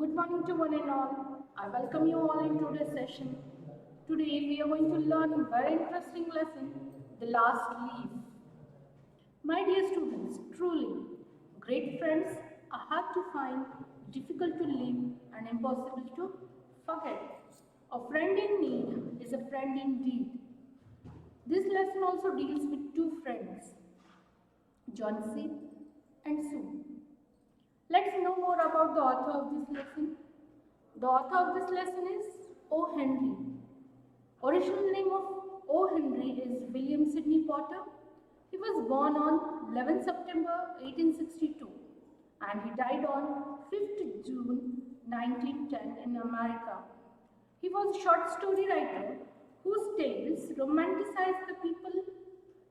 Good morning to one and all. I welcome you all in today's session. Today we are going to learn a very interesting lesson, the last leaf. My dear students, truly, great friends are hard to find, difficult to live, and impossible to forget. A friend in need is a friend indeed. This lesson also deals with two friends, Johnsy and Sue. Let's know more about the author of this lesson. The author of this lesson is O. Henry. Original name of O. Henry is William Sidney Potter. He was born on 11 September 1862 and he died on 5th June 1910 in America. He was a short story writer whose tales romanticized the people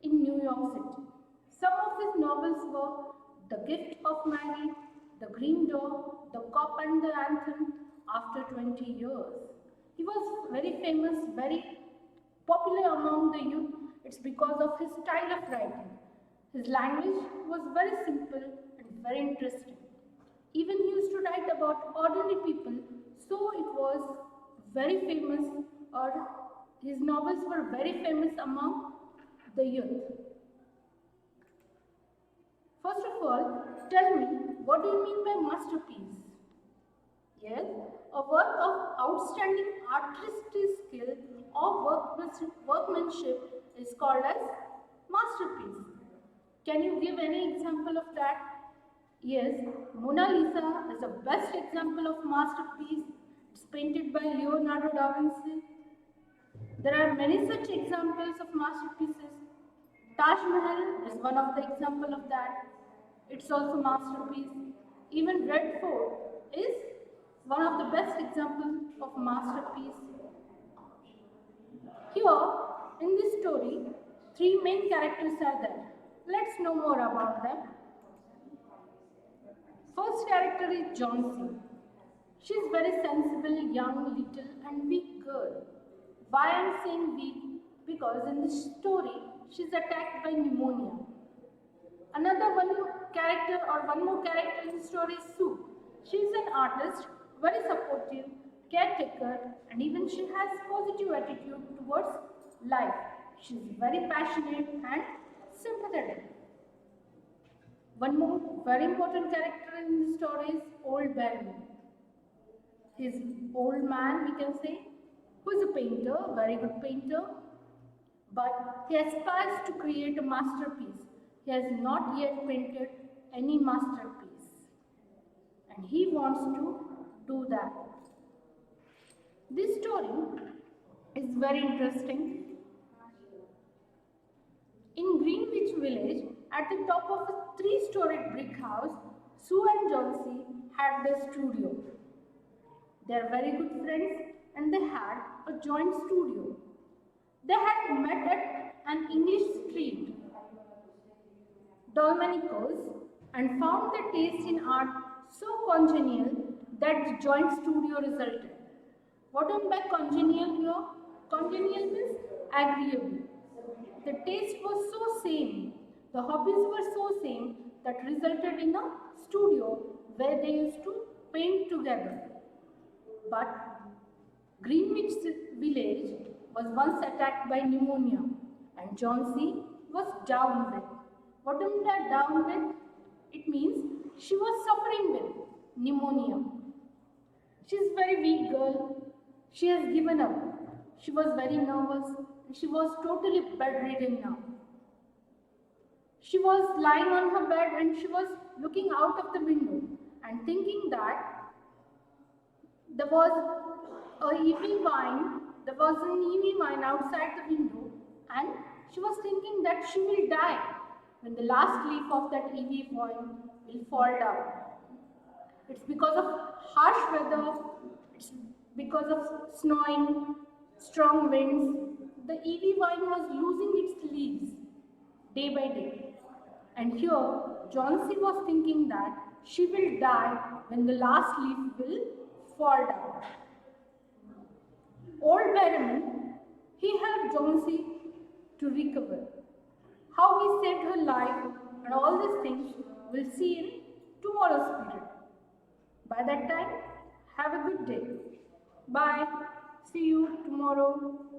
in New York City. Some of his novels were The Gift of Maggie, The Green Door, The Cop and the Anthem, After 20 Years. He was very famous, very popular among the youth. It's because of his style of writing. His language was very simple and very interesting. Even he used to write about ordinary people, so it was very famous, or his novels were very famous among the youth. First of all, tell me, what do you mean by masterpiece? Yes, a work of outstanding artistic skill or workmanship is called as masterpiece. Can you give any example of that? Yes, Mona Lisa is the best example of masterpiece. It's painted by Leonardo da Vinci. There are many such examples of masterpieces. Taj Mahal is one of the example of that. It's also masterpiece. Even Red Fort is one of the best examples of masterpiece. Here, in this story, three main characters are there. Let's know more about them. First character is Johnsy. She is very sensible, young, little and weak girl. Why I am saying weak? Because in this story, she is attacked by pneumonia. One more character in the story is Sue. She is an artist, very supportive, caretaker, and even she has positive attitude towards life. She is very passionate and sympathetic. One more very important character in the story is Old Barryman. He is old man, we can say, who is a painter, very good painter, but he aspires to create a masterpiece. He has not yet painted any masterpiece, and he wants to do that. This story is very interesting. In Greenwich Village, at the top of a three-storied brick house, Sue and Johnsy had their studio. They are very good friends and they had a joint studio. They had met at an English street, Delmonico's, and found their taste in art so congenial that the joint studio resulted. What do you mean by congenial here? Congenial means agreeable. The taste was so same, the hobbies were so same that resulted in a studio where they used to paint together. But Greenwich Village was once attacked by pneumonia and Johnsy was down with. What do you mean by down with? It means she was suffering with pneumonia. She is a very weak girl. She has given up. She was very nervous. She was totally bedridden now. She was lying on her bed and she was looking out of the window and thinking that there was an EV vine outside the window, and she was thinking that she will die when the last leaf of that EV vine will fall down. It's because of harsh weather, it's because of snowing, strong winds, the EV vine was losing its leaves day by day. And here, Johnsy was thinking that she will die when the last leaf will fall down. Old Barryman, he helped Johnsy to recover. How he saved her life and all these things we'll see in tomorrow's period. By that time, Have a good day. Bye. See you tomorrow.